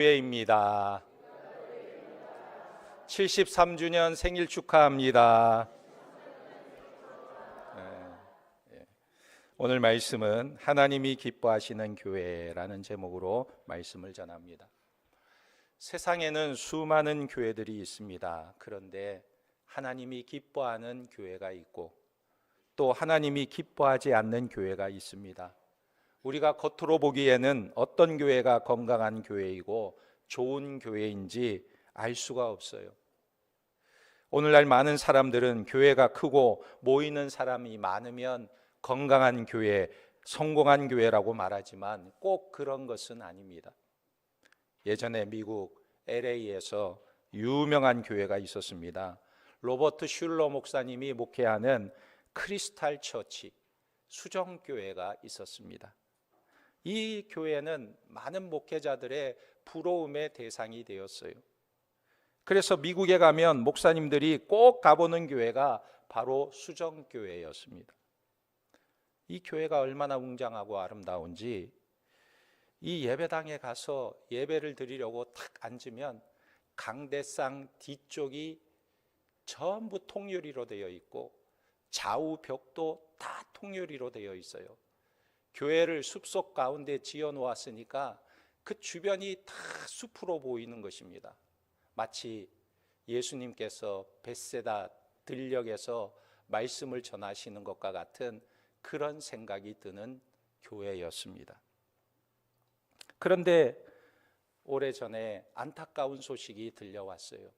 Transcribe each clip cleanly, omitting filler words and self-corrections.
교회입니다. 73주년 생일 축하합니다. 오늘 말씀은 하나님이 기뻐하시는 교회라는 제목으로 말씀을 전합니다. 세상에는 수많은 교회들이 있습니다. 그런데 하나님이 기뻐하는 교회가 있고 또 하나님이 기뻐하지 않는 교회가 있습니다. 우리가 겉으로 보기에는 어떤 교회가 건강한 교회이고 좋은 교회인지 알 수가 없어요. 오늘날 많은 사람들은 교회가 크고 모이는 사람이 많으면 건강한 교회, 성공한 교회라고 말하지만 꼭 그런 것은 아닙니다. 예전에 미국 LA에서 유명한 교회가 있었습니다. 로버트 슐러 목사님이 목회하는 크리스탈 처치, 수정교회가 있었습니다. 이 교회는 많은 목회자들의 부러움의 대상이 되었어요. 그래서 미국에 가면 목사님들이 꼭 가보는 교회가 바로 수정교회였습니다. 이 교회가 얼마나 웅장하고 아름다운지 이 예배당에 가서 예배를 드리려고 탁 앉으면 강대상 뒤쪽이 전부 통유리로 되어 있고 좌우 벽도 다 통유리로 되어 있어요. 교회를 숲속 가운데 지어 놓았으니까 그 주변이 다 숲으로 보이는 것입니다. 마치 예수님께서 벳세다 들녘에서 말씀을 전하시는 것과 같은 그런 생각이 드는 교회였습니다. 그런데 오래전에 안타까운 소식이 들려왔어요.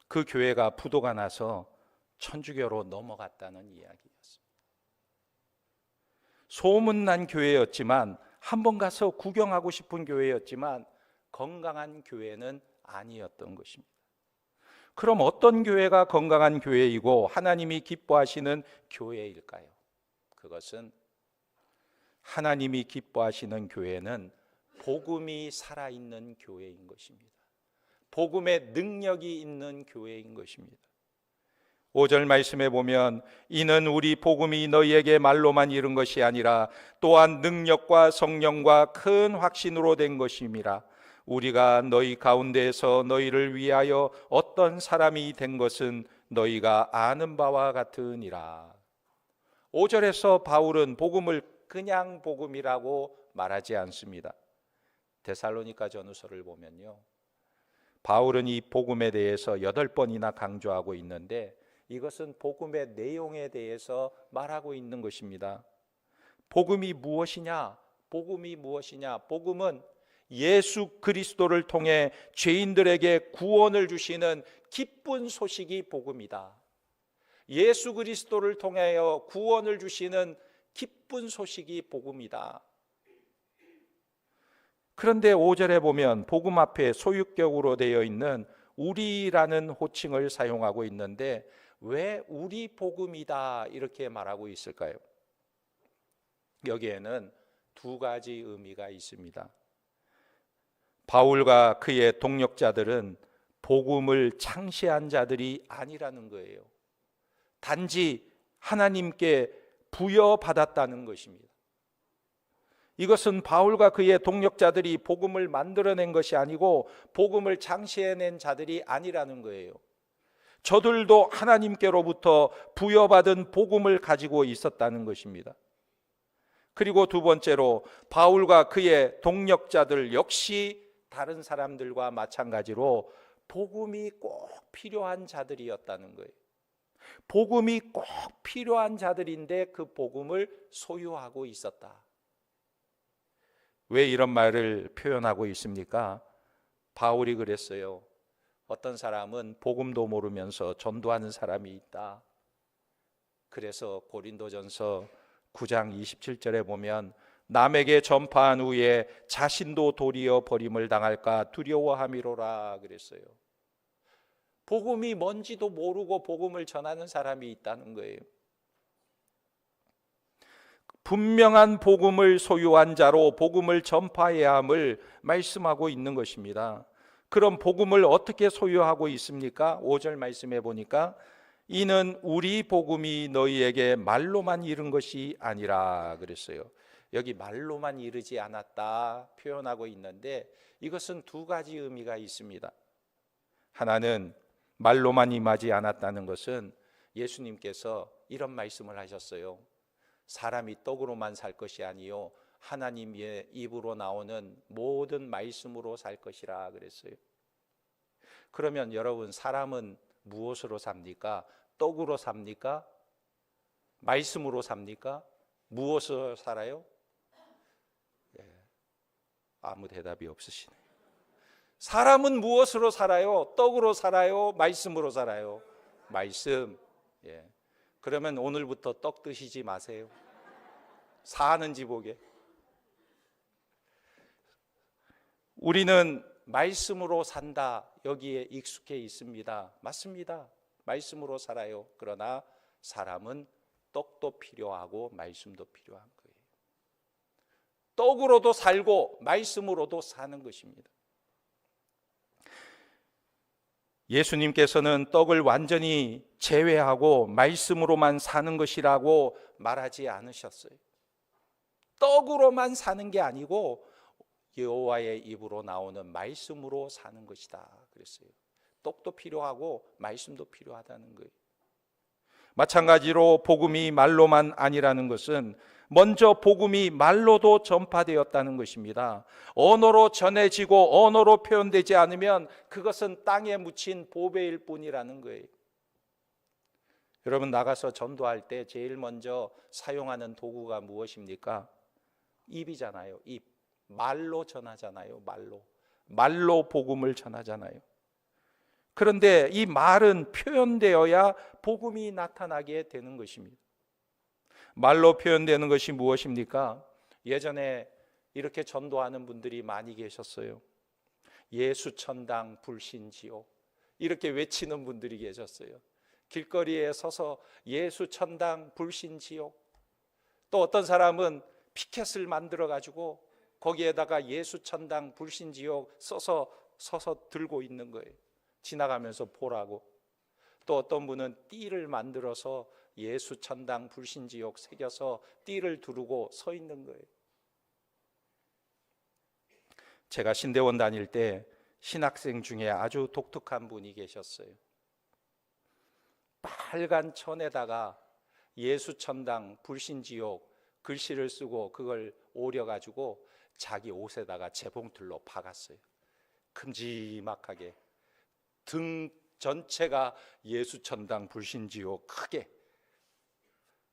그 교회가 부도가 나서 천주교로 넘어갔다는 이야기였습니다. 소문난 교회였지만 한번 가서 구경하고 싶은 교회였지만 건강한 교회는 아니었던 것입니다. 그럼 어떤 교회가 건강한 교회이고 하나님이 기뻐하시는 교회일까요? 그것은 하나님이 기뻐하시는 교회는 복음이 살아있는 교회인 것입니다. 복음의 능력이 있는 교회인 것입니다. 5절 말씀에 보면 이는 우리 복음이 너희에게 말로만 이른 것이 아니라 또한 능력과 성령과 큰 확신으로 된 것임이라. 우리가 너희 가운데에서 너희를 위하여 어떤 사람이 된 것은 너희가 아는 바와 같으니라. 5절에서 바울은 복음을 그냥 복음이라고 말하지 않습니다. 데살로니가 전후서를 보면요, 바울은 이 복음에 대해서 8번이나 강조하고 있는데 이것은 복음의 내용에 대해서 말하고 있는 것입니다. 복음이 무엇이냐? 복음이 무엇이냐? 복음은 예수 그리스도를 통해 죄인들에게 구원을 주시는 기쁜 소식이 복음이다. 예수 그리스도를 통하여 구원을 주시는 기쁜 소식이 복음이다. 그런데 5절에 보면 복음 앞에 소유격으로 되어 있는 우리라는 호칭을 사용하고 있는데 왜 우리 복음이다 이렇게 말하고 있을까요? 여기에는 두 가지 의미가 있습니다. 바울과 그의 동력자들은 복음을 창시한 자들이 아니라는 거예요. 단지 하나님께 부여받았다는 것입니다. 이것은 바울과 그의 동력자들이 복음을 만들어낸 것이 아니고 복음을 창시해낸 자들이 아니라는 거예요. 저들도 하나님께로부터 부여받은 복음을 가지고 있었다는 것입니다. 그리고 두 번째로 바울과 그의 동력자들 역시 다른 사람들과 마찬가지로 복음이 꼭 필요한 자들이었다는 거예요. 복음이 꼭 필요한 자들인데 그 복음을 소유하고 있었다. 왜 이런 말을 표현하고 있습니까? 바울이 그랬어요. 어떤 사람은 복음도 모르면서 전도하는 사람이 있다. 그래서 고린도전서 9장 27절에 보면 남에게 전파한 후에 자신도 도리어 버림을 당할까 두려워함이로라 그랬어요. 복음이 뭔지도 모르고 복음을 전하는 사람이 있다는 거예요. 분명한 복음을 소유한 자로 복음을 전파해야 함을 말씀하고 있는 것입니다. 그럼 복음을 어떻게 소유하고 있습니까? 5절 말씀해 보니까 이는 우리 복음이 너희에게 말로만 이른 것이 아니라 그랬어요. 여기 말로만 이르지 않았다 표현하고 있는데 이것은 두 가지 의미가 있습니다. 하나는 말로만 임하지 않았다는 것은 예수님께서 이런 말씀을 하셨어요. 사람이 떡으로만 살 것이 아니요 하나님의 입으로 나오는 모든 말씀으로 살 것이라 그랬어요. 그러면 여러분, 사람은 무엇으로 삽니까? 떡으로 삽니까? 말씀으로 삽니까? 무엇으로 살아요? 아무 대답이 없으시네요. 사람은 무엇으로 살아요? 떡으로 살아요? 말씀으로 살아요? 말씀. 그러면 오늘부터 떡 드시지 마세요. 사는지 보게. 우리는 말씀으로 산다, 여기에 익숙해 있습니다. 맞습니다. 말씀으로 살아요. 그러나 사람은 떡도 필요하고 말씀도 필요한 거예요. 떡으로도 살고 말씀으로도 사는 것입니다. 예수님께서는 떡을 완전히 제외하고 말씀으로만 사는 것이라고 말하지 않으셨어요. 떡으로만 사는 게 아니고 여호와의 입으로 나오는 말씀으로 사는 것이다 그랬어요. 떡도 필요하고 말씀도 필요하다는 거예요. 마찬가지로 복음이 말로만 아니라는 것은 먼저 복음이 말로도 전파되었다는 것입니다. 언어로 전해지고 언어로 표현되지 않으면 그것은 땅에 묻힌 보배일 뿐이라는 거예요. 여러분, 나가서 전도할 때 제일 먼저 사용하는 도구가 무엇입니까? 입이잖아요. 입. 말로 전하잖아요. 말로 복음을 전하잖아요. 그런데 이 말은 표현되어야 복음이 나타나게 되는 것입니다. 말로 표현되는 것이 무엇입니까? 예전에 이렇게 전도하는 분들이 많이 계셨어요. 예수 천당 불신지옥 이렇게 외치는 분들이 계셨어요. 길거리에 서서 예수 천당 불신지옥. 또 어떤 사람은 피켓을 만들어 가지고 거기에다가 예수 천당 불신지옥 서서 들고 있는 거예요. 지나가면서 보라고. 또 어떤 분은 띠를 만들어서 예수 천당 불신지옥 새겨서 띠를 두르고 서 있는 거예요. 제가 신대원 다닐 때 신학생 중에 아주 독특한 분이 계셨어요. 빨간 천에다가 예수 천당 불신지옥 글씨를 쓰고 그걸 오려가지고 자기 옷에다가 재봉틀로 박았어요. 큼지막하게 등 전체가 예수 천당 불신지옥 크게.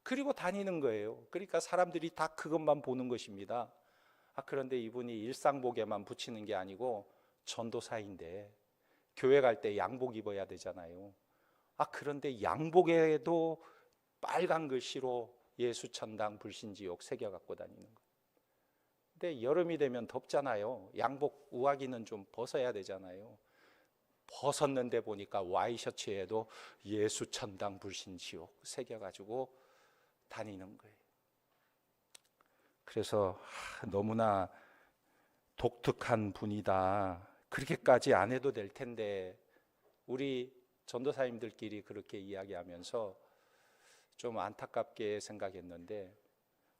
그리고 다니는 거예요. 그러니까 사람들이 다 그것만 보는 것입니다. 그런데 이분이 일상복에만 붙이는 게 아니고 전도사인데 교회 갈 때 양복 입어야 되잖아요. 그런데 양복에도 빨간 글씨로 예수 천당 불신지옥 새겨 갖고 다니는 거예요. 근데 여름이 되면 덥잖아요. 양복 우아기는 좀 벗어야 되잖아요. 벗었는데 보니까 와이셔츠에도 예수 천당 불신지옥 새겨가지고 다니는 거예요. 그래서 너무나 독특한 분이다. 그렇게까지 안 해도 될 텐데 우리 전도사님들끼리 그렇게 이야기하면서 좀 안타깝게 생각했는데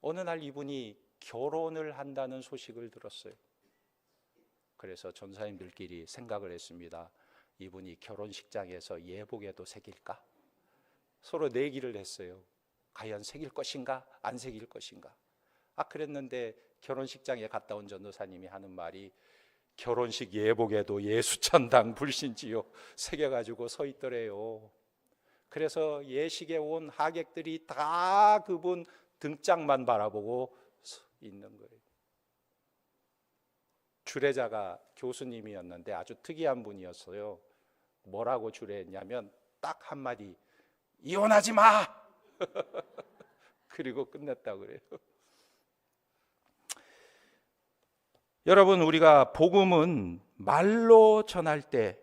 어느 날 이분이 결혼을 한다는 소식을 들었어요. 그래서 전사님들끼리 생각을 했습니다. 이분이 결혼식장에서 예복에도 새길까? 서로 내기를 했어요. 과연 새길 것인가? 안 새길 것인가? 그랬는데 결혼식장에 갔다 온 전도사님이 하는 말이 결혼식 예복에도 예수 천당 불신지옥 새겨가지고 서 있더래요. 그래서 예식에 온 하객들이 다 그분 등짝만 바라보고 있는 거예요. 주례자가 교수님이었는데 아주 특이한 분이었어요. 뭐라고 주례했냐면 딱 한마디, 이혼하지 마! 그리고 끝냈다고 그래요. 여러분, 우리가 복음은 말로 전할 때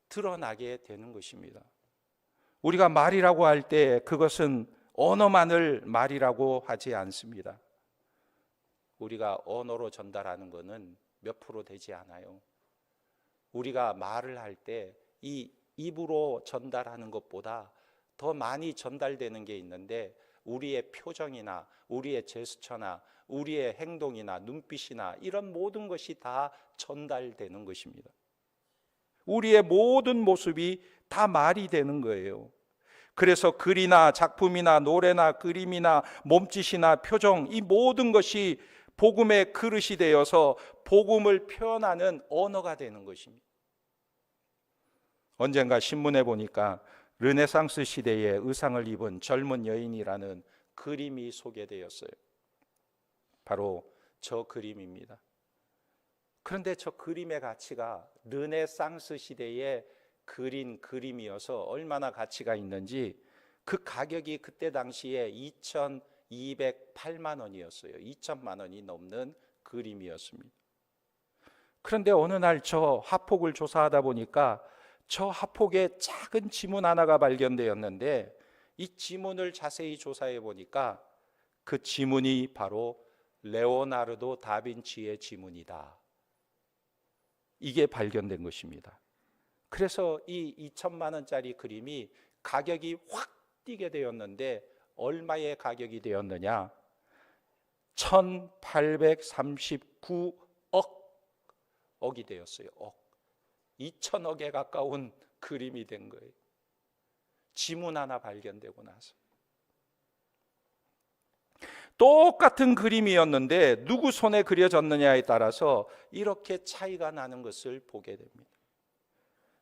드러나게 되는 것입니다. 우리가 말이라고 할 때 그것은 언어만을 말이라고 하지 않습니다. 우리가 언어로 전달하는 것은 몇 프로 되지 않아요. 우리가 말을 할 때 이 입으로 전달하는 것보다 더 많이 전달되는 게 있는데 우리의 표정이나 우리의 제스처나 우리의 행동이나 눈빛이나 이런 모든 것이 다 전달되는 것입니다. 우리의 모든 모습이 다 말이 되는 거예요. 그래서 글이나 작품이나 노래나 그림이나 몸짓이나 표정, 이 모든 것이 복음의 그릇이 되어서 복음을 표현하는 언어가 되는 것입니다. 언젠가 신문에 보니까 르네상스 시대에 의상을 입은 젊은 여인이라는 그림이 소개되었어요. 바로 저 그림입니다. 그런데 저 그림의 가치가 르네상스 시대에 그린 그림이어서 얼마나 가치가 있는지 그 가격이 그때 당시에 2,208만 원이었어요. 2천만 원이 넘는 그림이었습니다. 그런데 어느 날 저 하폭을 조사하다 보니까 저 하폭에 작은 지문 하나가 발견되었는데 이 지문을 자세히 조사해 보니까 그 지문이 바로 레오나르도 다빈치의 지문이다. 이게 발견된 것입니다. 그래서 이 2천만 원짜리 그림이 가격이 확 뛰게 되었는데 얼마의 가격이 되었느냐? 1839억이 되었어요. 2천억에 가까운 그림이 된 거예요. 지문 하나 발견되고 나서. 똑같은 그림이었는데 누구 손에 그려졌느냐에 따라서 이렇게 차이가 나는 것을 보게 됩니다.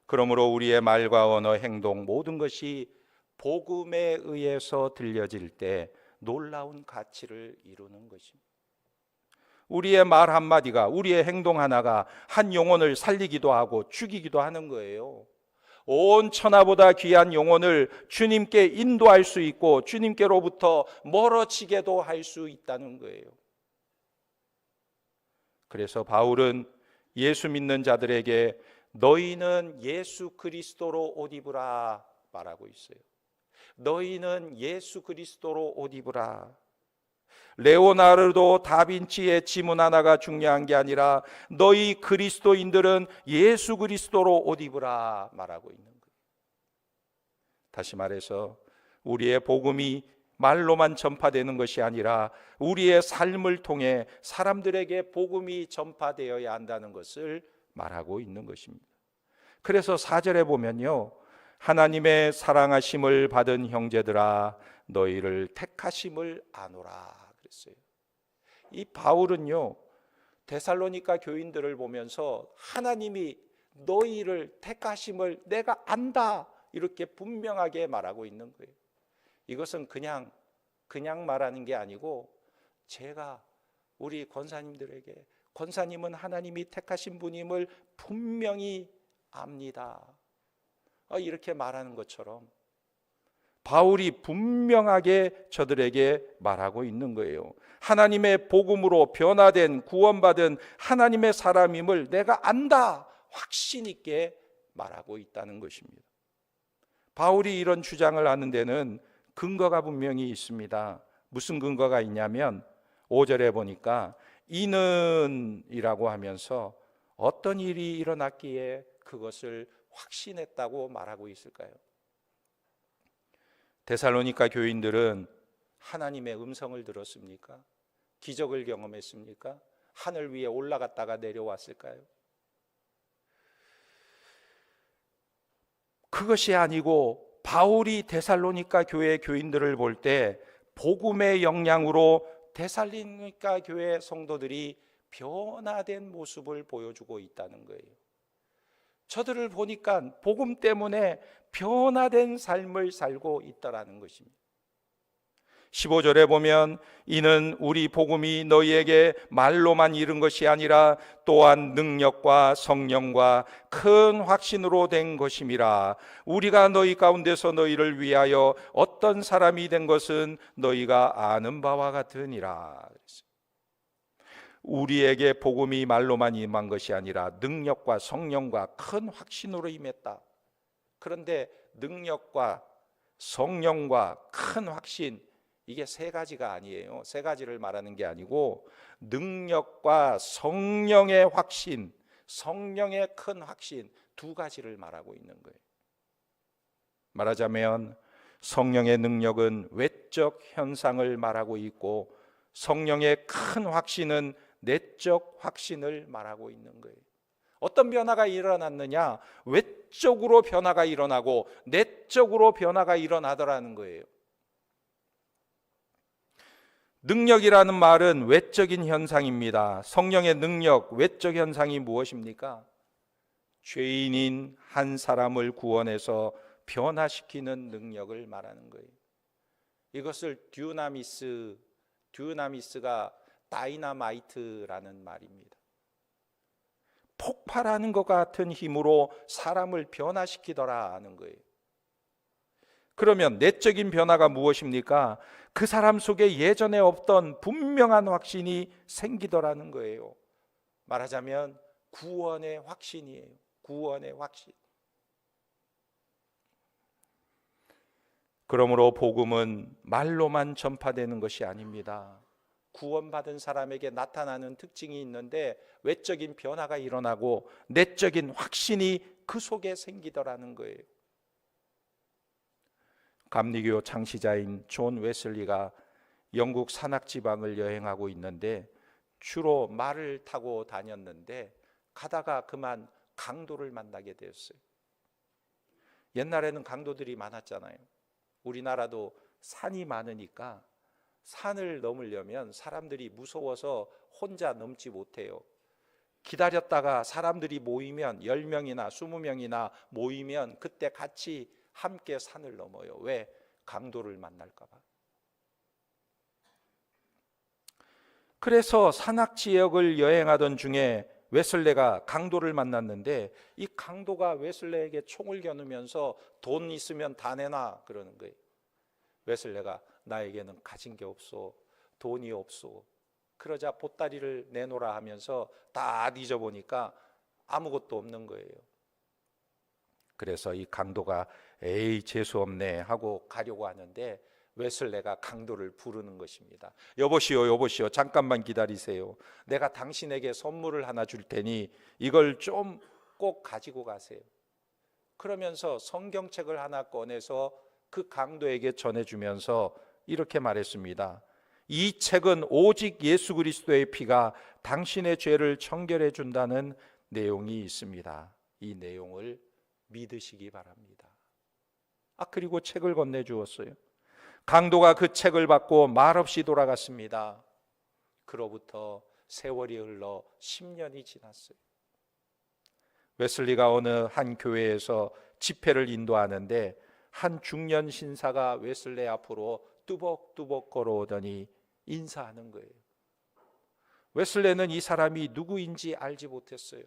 그러므로 우리의 말과 언어, 행동 모든 것이 복음에 의해서 들려질 때 놀라운 가치를 이루는 것입니다. 우리의 말 한마디가, 우리의 행동 하나가 한 영혼을 살리기도 하고 죽이기도 하는 거예요. 온 천하보다 귀한 영혼을 주님께 인도할 수 있고 주님께로부터 멀어지게도 할 수 있다는 거예요. 그래서 바울은 예수 믿는 자들에게 너희는 예수 그리스도로 옷 입으라 말하고 있어요. 너희는 예수 그리스도로 옷 입으라. 레오나르도 다빈치의 지문 하나가 중요한 게 아니라 너희 그리스도인들은 예수 그리스도로 옷 입으라 말하고 있는 거예요. 다시 말해서 우리의 복음이 말로만 전파되는 것이 아니라 우리의 삶을 통해 사람들에게 복음이 전파되어야 한다는 것을 말하고 있는 것입니다. 그래서 4절에 보면요, 하나님의 사랑하심을 받은 형제들아 너희를 택하심을 아노라 그랬어요. 이 바울은요 데살로니가 교인들을 보면서 하나님이 너희를 택하심을 내가 안다 이렇게 분명하게 말하고 있는 거예요. 이것은 그냥 말하는 게 아니고 제가 우리 권사님들에게 권사님은 하나님이 택하신 분임을 분명히 압니다. 이렇게 말하는 것처럼 바울이 분명하게 저들에게 말하고 있는 거예요. 하나님의 복음으로 변화된 구원받은 하나님의 사람임을 내가 안다 확신 있게 말하고 있다는 것입니다. 바울이 이런 주장을 하는 데는 근거가 분명히 있습니다. 무슨 근거가 있냐면 5절에 보니까 이는 이라고 하면서 어떤 일이 일어났기에 그것을 확신했다고 말하고 있을까요? 데살로니가 교인들은 하나님의 음성을 들었습니까? 기적을 경험했습니까? 하늘 위에 올라갔다가 내려왔을까요? 그것이 아니고 바울이 데살로니가 교회 교인들을 볼 때 복음의 영향으로 데살로니가 교회 성도들이 변화된 모습을 보여주고 있다는 거예요. 저들을 보니까 복음 때문에 변화된 삶을 살고 있다라는 것입니다. 15절에 보면 이는 우리 복음이 너희에게 말로만 이른 것이 아니라 또한 능력과 성령과 큰 확신으로 된 것임이라. 우리가 너희 가운데서 너희를 위하여 어떤 사람이 된 것은 너희가 아는 바와 같으니라. 우리에게 복음이 말로만 임한 것이 아니라 능력과 성령과 큰 확신으로 임했다. 그런데 능력과 성령과 큰 확신, 이게 세 가지가 아니에요. 세 가지를 말하는 게 아니고 능력과 성령의 확신, 성령의 큰 확신 두 가지를 말하고 있는 거예요. 말하자면 성령의 능력은 외적 현상을 말하고 있고 성령의 큰 확신은 내적 확신을 말하고 있는 거예요. 어떤 변화가 일어났느냐? 외적으로 변화가 일어나고 내적으로 변화가 일어나더라는 거예요. 능력이라는 말은 외적인 현상입니다. 성령의 능력, 외적 현상이 무엇입니까? 죄인인 한 사람을 구원해서 변화시키는 능력을 말하는 거예요. 이것을 듀나미스가 다이나마이트라는 말입니다. 폭발하는 것 같은 힘으로 사람을 변화시키더라 하는 거예요. 그러면 내적인 변화가 무엇입니까? 그 사람 속에 예전에 없던 분명한 확신이 생기더라는 거예요. 말하자면 구원의 확신이에요. 구원의 확신. 그러므로 복음은 말로만 전파되는 것이 아닙니다. 구원받은 사람에게 나타나는 특징이 있는데 외적인 변화가 일어나고 내적인 확신이 그 속에 생기더라는 거예요. 감리교 창시자인 존 웨슬리가 영국 산악지방을 여행하고 있는데 주로 말을 타고 다녔는데 가다가 그만 강도를 만나게 되었어요. 옛날에는 강도들이 많았잖아요. 우리나라도 산이 많으니까 산을 넘으려면 사람들이 무서워서 혼자 넘지 못해요. 기다렸다가 사람들이 모이면 10명이나 20명이나 모이면 그때 같이 함께 산을 넘어요. 왜? 강도를 만날까 봐. 그래서 산악지역을 여행하던 중에 웨슬레가 강도를 만났는데 이 강도가 웨슬레에게 총을 겨누면서 돈 있으면 다 내놔 그러는 거예요. 웨슬레가 나에게는 가진 게 없소, 돈이 없소. 그러자 보따리를 내놓으라 하면서 다 뒤져보니까 아무것도 없는 거예요. 그래서 이 강도가 에이 재수없네 하고 가려고 하는데 웨슬레가 강도를 부르는 것입니다. 여보시오 잠깐만 기다리세요. 내가 당신에게 선물을 하나 줄 테니 이걸 좀 꼭 가지고 가세요. 그러면서 성경책을 하나 꺼내서 그 강도에게 전해주면서 이렇게 말했습니다. 이 책은 오직 예수 그리스도의 피가 당신의 죄를 청결해 준다는 내용이 있습니다. 이 내용을 믿으시기 바랍니다. 그리고 책을 건네주었어요. 강도가 그 책을 받고 말없이 돌아갔습니다. 그로부터 세월이 흘러 10년이 지났어요. 웨슬리가 어느 한 교회에서 집회를 인도하는데 한 중년 신사가 웨슬리 앞으로 뚜벅뚜벅 걸어오더니 인사하는 거예요. 웨슬리는 이 사람이 누구인지 알지 못했어요.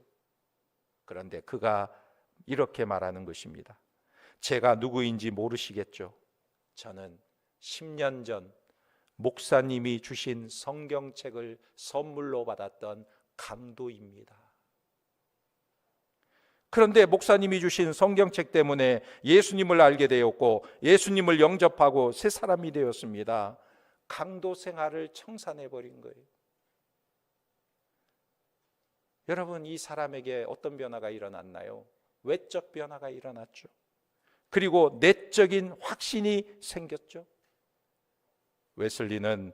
그런데 그가 이렇게 말하는 것입니다. 제가 누구인지 모르시겠죠? 저는 10년 전 목사님이 주신 성경책을 선물로 받았던 강도입니다. 그런데 목사님이 주신 성경책 때문에 예수님을 알게 되었고 예수님을 영접하고 새 사람이 되었습니다. 강도 생활을 청산해버린 거예요. 여러분, 이 사람에게 어떤 변화가 일어났나요? 외적 변화가 일어났죠. 그리고 내적인 확신이 생겼죠. 웨슬리는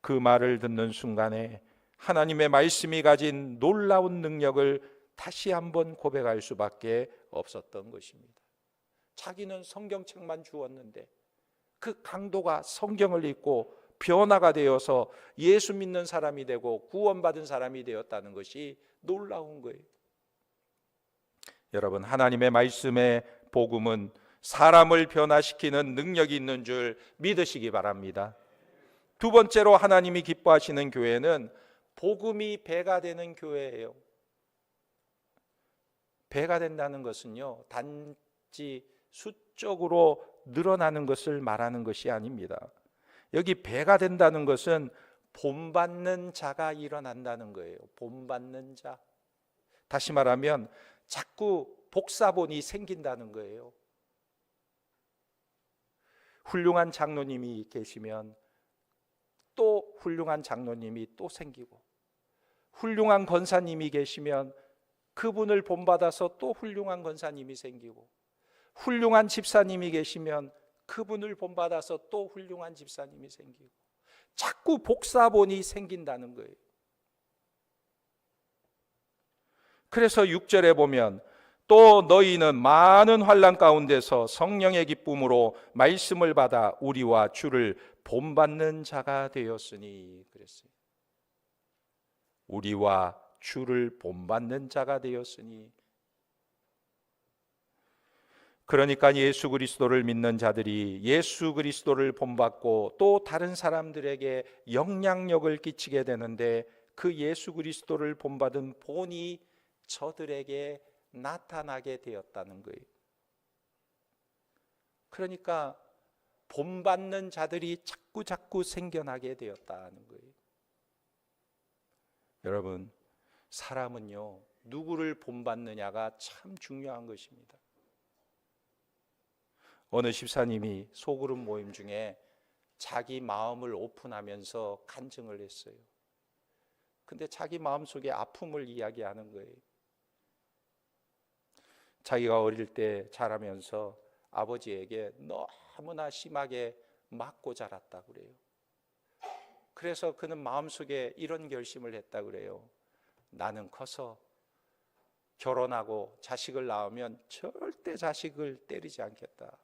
그 말을 듣는 순간에 하나님의 말씀이 가진 놀라운 능력을 다시 한번 고백할 수밖에 없었던 것입니다. 자기는 성경책만 주었는데 그 강도가 성경을 읽고 변화가 되어서 예수 믿는 사람이 되고 구원받은 사람이 되었다는 것이 놀라운 거예요. 여러분, 하나님의 말씀의 복음은 사람을 변화시키는 능력이 있는 줄 믿으시기 바랍니다. 두 번째로 하나님이 기뻐하시는 교회는 복음이 배가 되는 교회예요. 배가 된다는 것은요, 단지 수적으로 늘어나는 것을 말하는 것이 아닙니다. 여기 배가 된다는 것은 본받는 자가 일어난다는 거예요. 본받는 자. 다시 말하면 자꾸 복사본이 생긴다는 거예요. 훌륭한 장로님이 계시면 또 훌륭한 장로님이 또 생기고, 훌륭한 권사님이 계시면 그분을 본받아서 또 훌륭한 권사님이 생기고, 훌륭한 집사님이 계시면 그분을 본받아서 또 훌륭한 집사님이 생기고 자꾸 복사본이 생긴다는 거예요. 그래서 6절에 보면 또 너희는 많은 환난 가운데서 성령의 기쁨으로 말씀을 받아 우리와 주를 본받는 자가 되었으니 그랬어요. 우리와 주를 본받는 자가 되었으니, 그러니까 예수 그리스도를 믿는 자들이 예수 그리스도를 본받고 또 다른 사람들에게 영향력을 끼치게 되는데, 그 예수 그리스도를 본받은 본이 저들에게 나타나게 되었다는 거예요. 그러니까 본받는 자들이 자꾸 생겨나게 되었다는 거예요. 여러분, 사람은요, 누구를 본받느냐가 참 중요한 것입니다. 어느 집사님이 소그룹 모임 중에 자기 마음을 오픈하면서 간증을 했어요. 근데 자기 마음속에 아픔을 이야기하는 거예요. 자기가 어릴 때 자라면서 아버지에게 너무나 심하게 맞고 자랐다고 그래요. 그래서 그는 마음속에 이런 결심을 했다고 그래요. 나는 커서 결혼하고 자식을 낳으면 절대 자식을 때리지 않겠다.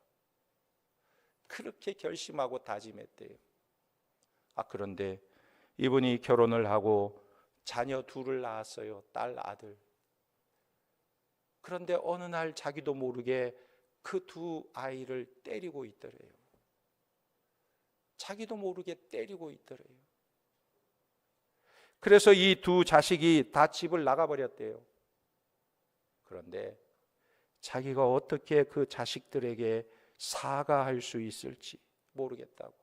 그렇게 결심하고 다짐했대요. 그런데 이분이 결혼을 하고 자녀 둘을 낳았어요. 딸, 아들. 그런데 어느 날 자기도 모르게 그 두 아이를 때리고 있더래요. 자기도 모르게 때리고 있더래요. 그래서 이 두 자식이 다 집을 나가버렸대요. 그런데 자기가 어떻게 그 자식들에게 사과할 수 있을지 모르겠다고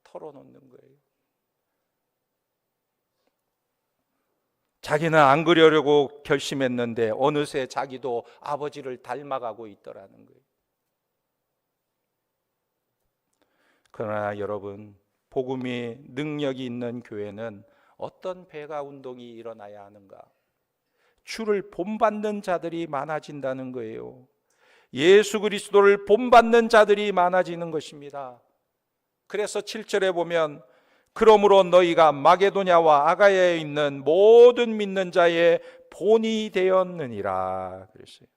털어놓는 거예요. 자기는 안 그러려고 결심했는데 어느새 자기도 아버지를 닮아가고 있더라는 거예요. 그러나 여러분, 복음이 능력이 있는 교회는 어떤 배가 운동이 일어나야 하는가? 주를 본받는 자들이 많아진다는 거예요. 예수 그리스도를 본받는 자들이 많아지는 것입니다. 그래서 7절에 보면 그러므로 너희가 마게도냐와 아가야에 있는 모든 믿는 자의 본이 되었느니라 그랬어요.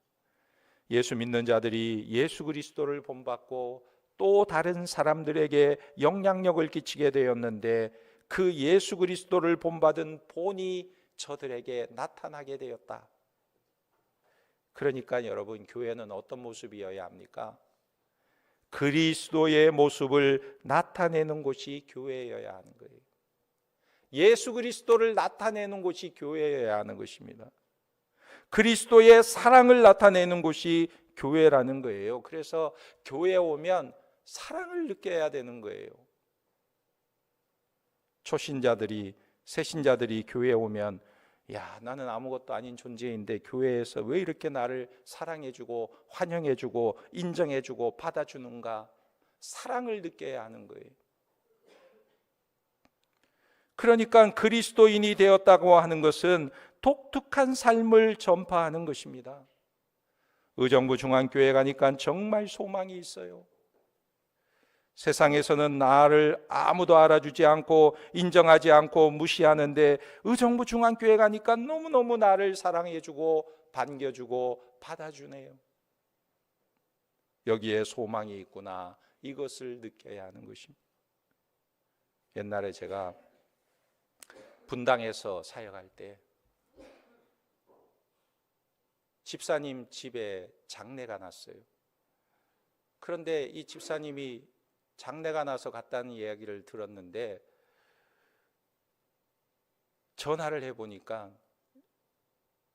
예수 믿는 자들이 예수 그리스도를 본받고 또 다른 사람들에게 영향력을 끼치게 되었는데, 그 예수 그리스도를 본받은 본이 저들에게 나타나게 되었다. 그러니까 여러분, 교회는 어떤 모습이어야 합니까? 그리스도의 모습을 나타내는 곳이 교회여야 하는 거예요. 예수 그리스도를 나타내는 곳이 교회여야 하는 것입니다. 그리스도의 사랑을 나타내는 곳이 교회라는 거예요. 그래서 교회에 오면 사랑을 느껴야 되는 거예요. 초신자들이, 새신자들이 교회에 오면 나는 아무것도 아닌 존재인데 교회에서 왜 이렇게 나를 사랑해주고 환영해주고 인정해주고 받아주는가? 사랑을 느껴야 하는 거예요. 그러니까 그리스도인이 되었다고 하는 것은 독특한 삶을 전파하는 것입니다. 의정부 중앙교회 가니까 정말 소망이 있어요. 세상에서는 나를 아무도 알아주지 않고 인정하지 않고 무시하는데, 의정부 중앙교회 가니까 너무너무 나를 사랑해주고 반겨주고 받아주네요. 여기에 소망이 있구나, 이것을 느껴야 하는 것입니다. 옛날에 제가 분당에서 사역할 때 집사님 집에 장례가 났어요. 그런데 이 집사님이 장례가 나서 갔다는 이야기를 들었는데, 전화를 해보니까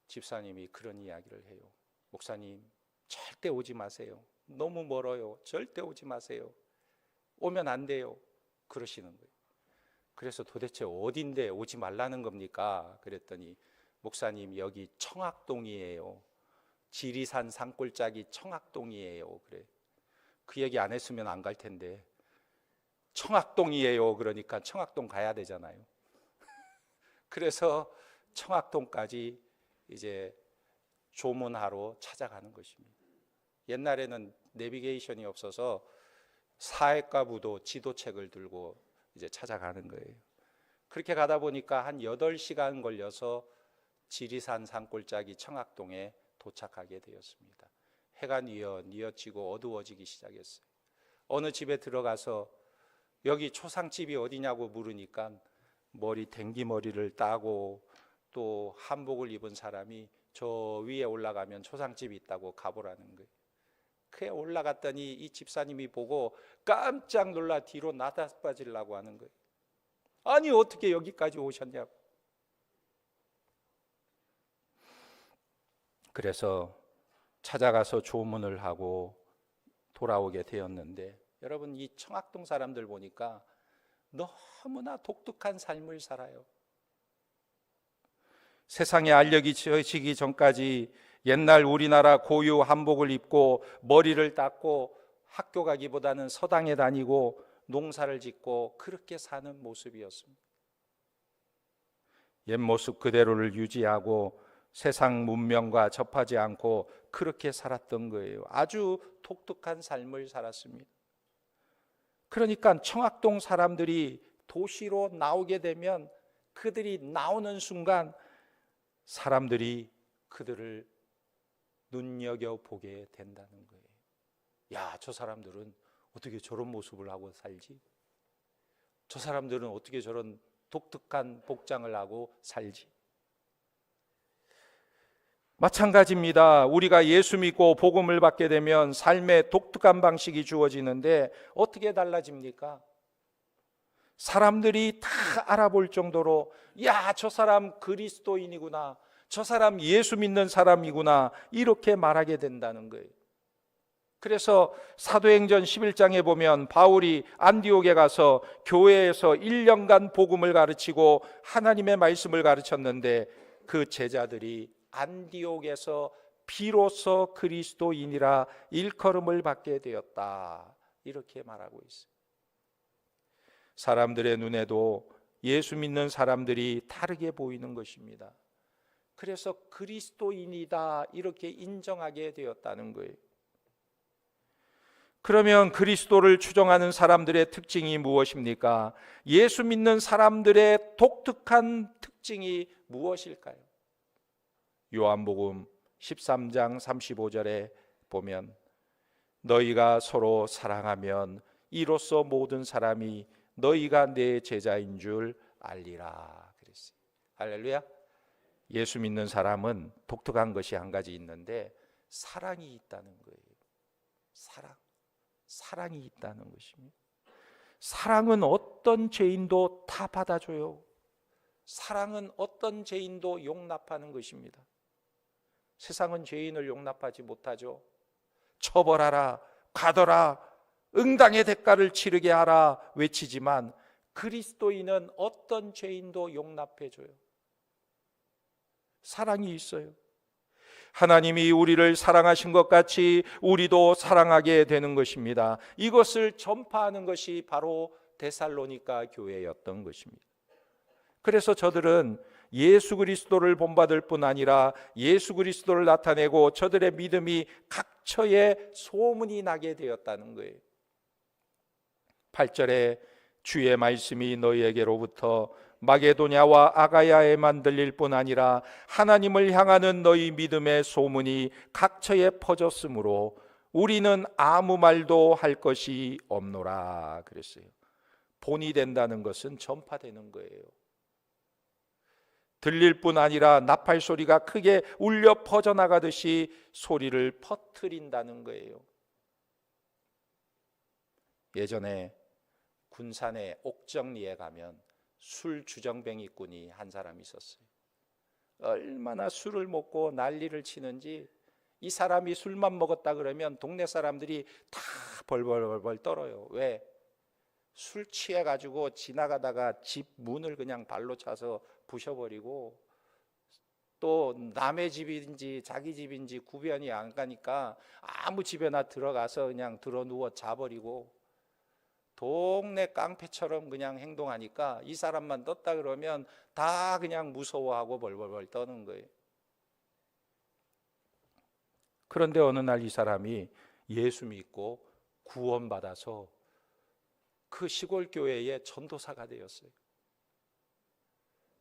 집사님이 그런 이야기를 해요. 목사님, 절대 오지 마세요. 너무 멀어요. 절대 오지 마세요. 오면 안 돼요. 그러시는 거예요. 그래서 도대체 어딘데 오지 말라는 겁니까? 그랬더니 목사님, 여기 청학동이에요. 지리산 산골짜기 청학동이에요. 그래. 그 얘기 안 했으면 안 갈 텐데, 청학동이에요. 그러니까 청학동 가야 되잖아요. 그래서 청학동까지 이제 조문하러 찾아가는 것입니다. 옛날에는 내비게이션이 없어서 사회과부도 지도책을 들고 이제 찾아가는 거예요. 그렇게 가다 보니까 한 8시간 걸려서 지리산 산골짜기 청학동에 도착하게 되었습니다. 해가 뉘어지고 어두워지기 시작했어요. 어느 집에 들어가서 여기 초상집이 어디냐고 물으니까 댕기머리를 따고 또 한복을 입은 사람이 저 위에 올라가면 초상집이 있다고 가보라는 거예요. 그에 올라갔더니 이 집사님이 보고 깜짝 놀라 뒤로 나다빠지려고 하는 거예요. 아니 어떻게 여기까지 오셨냐고. 그래서 찾아가서 조문을 하고 돌아오게 되었는데, 여러분 이 청학동 사람들 보니까 너무나 독특한 삶을 살아요. 세상에 알력이 지어지기 전까지 옛날 우리나라 고유 한복을 입고 머리를 닦고 학교 가기보다는 서당에 다니고 농사를 짓고 그렇게 사는 모습이었습니다. 옛 모습 그대로를 유지하고 세상 문명과 접하지 않고 그렇게 살았던 거예요. 아주 독특한 삶을 살았습니다. 그러니까 청학동 사람들이 도시로 나오게 되면 그들이 나오는 순간 사람들이 그들을 눈여겨보게 된다는 거예요. 야, 저 사람들은 어떻게 저런 모습을 하고 살지? 저 사람들은 어떻게 저런 독특한 복장을 하고 살지? 마찬가지입니다. 우리가 예수 믿고 복음을 받게 되면 삶의 독특한 방식이 주어지는데 어떻게 달라집니까? 사람들이 다 알아볼 정도로 야, 저 사람 그리스도인이구나, 저 사람 예수 믿는 사람이구나, 이렇게 말하게 된다는 거예요. 그래서 사도행전 11장에 보면 바울이 안디옥에 가서 교회에서 1년간 복음을 가르치고 하나님의 말씀을 가르쳤는데 그 제자들이 안디옥에서 비로소 그리스도인이라 일컬음을 받게 되었다, 이렇게 말하고 있어요. 사람들의 눈에도 예수 믿는 사람들이 다르게 보이는 것입니다. 그래서 그리스도인이다, 이렇게 인정하게 되었다는 거예요. 그러면 그리스도를 추종하는 사람들의 특징이 무엇입니까? 예수 믿는 사람들의 독특한 특징이 무엇일까요? 요한복음 13장 35절에 보면 너희가 서로 사랑하면 이로써 모든 사람이 너희가 내 제자인 줄 알리라 그랬어요. 할렐루야. 예수 믿는 사람은 독특한 것이 한 가지 있는데 사랑이 있다는 거예요. 사랑이 있다는 것입니다. 사랑은 어떤 죄인도 다 받아줘요. 사랑은 어떤 죄인도 용납하는 것입니다. 세상은 죄인을 용납하지 못하죠. 처벌하라, 가둬라, 응당의 대가를 치르게 하라 외치지만 그리스도인은 어떤 죄인도 용납해줘요. 사랑이 있어요. 하나님이 우리를 사랑하신 것 같이 우리도 사랑하게 되는 것입니다. 이것을 전파하는 것이 바로 데살로니가 교회였던 것입니다. 그래서 저들은 예수 그리스도를 본받을 뿐 아니라 예수 그리스도를 나타내고 저들의 믿음이 각처에 소문이 나게 되었다는 거예요. 8절에 주의 말씀이 너희에게로부터 마게도냐와 아가야에만 들릴 뿐 아니라 하나님을 향하는 너희 믿음의 소문이 각처에 퍼졌으므로 우리는 아무 말도 할 것이 없노라 그랬어요. 본이 된다는 것은 전파되는 거예요. 들릴 뿐 아니라 나팔 소리가 크게 울려 퍼져나가듯이 소리를 퍼뜨린다는 거예요. 예전에 군산의 옥정리에 가면 술 주정뱅이꾼이 한 사람이 있었어요. 얼마나 술을 먹고 난리를 치는지 이 사람이 술만 먹었다 그러면 동네 사람들이 다 벌벌벌 떨어요. 왜? 술 취해가지고 지나가다가 집 문을 그냥 발로 차서 부셔버리고 또 남의 집인지 자기 집인지 구별이 안 가니까 아무 집에나 들어가서 그냥 들어누워 자버리고 동네 깡패처럼 그냥 행동하니까 이 사람만 떴다 그러면 다 그냥 무서워하고 벌벌벌 떠는 거예요. 그런데 어느 날 이 사람이 예수 믿고 구원받아서 그 시골 교회의 전도사가 되었어요.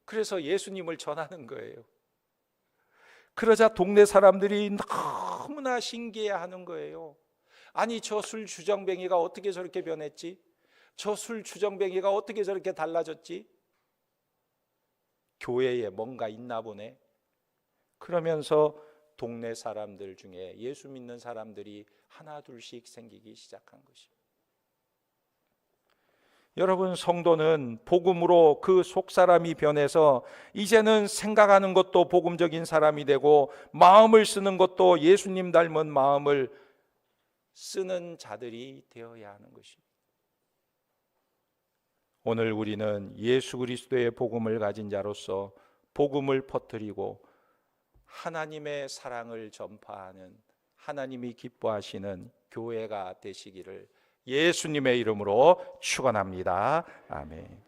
그래서 예수님을 전하는 거예요. 그러자 동네 사람들이 너무나 신기해하는 거예요. 아니, 저 술 주정뱅이가 어떻게 저렇게 변했지? 저 술 주정뱅이가 어떻게 저렇게 달라졌지? 교회에 뭔가 있나 보네. 그러면서 동네 사람들 중에 예수 믿는 사람들이 하나 둘씩 생기기 시작한 것입니다. 여러분, 성도는 복음으로 그 속사람이 변해서 이제는 생각하는 것도 복음적인 사람이 되고 마음을 쓰는 것도 예수님 닮은 마음을 쓰는 자들이 되어야 하는 것입니다. 오늘 우리는 예수 그리스도의 복음을 가진 자로서 복음을 퍼뜨리고 하나님의 사랑을 전파하는, 하나님이 기뻐하시는 교회가 되시기를 예수님의 이름으로 축원합니다. 아멘.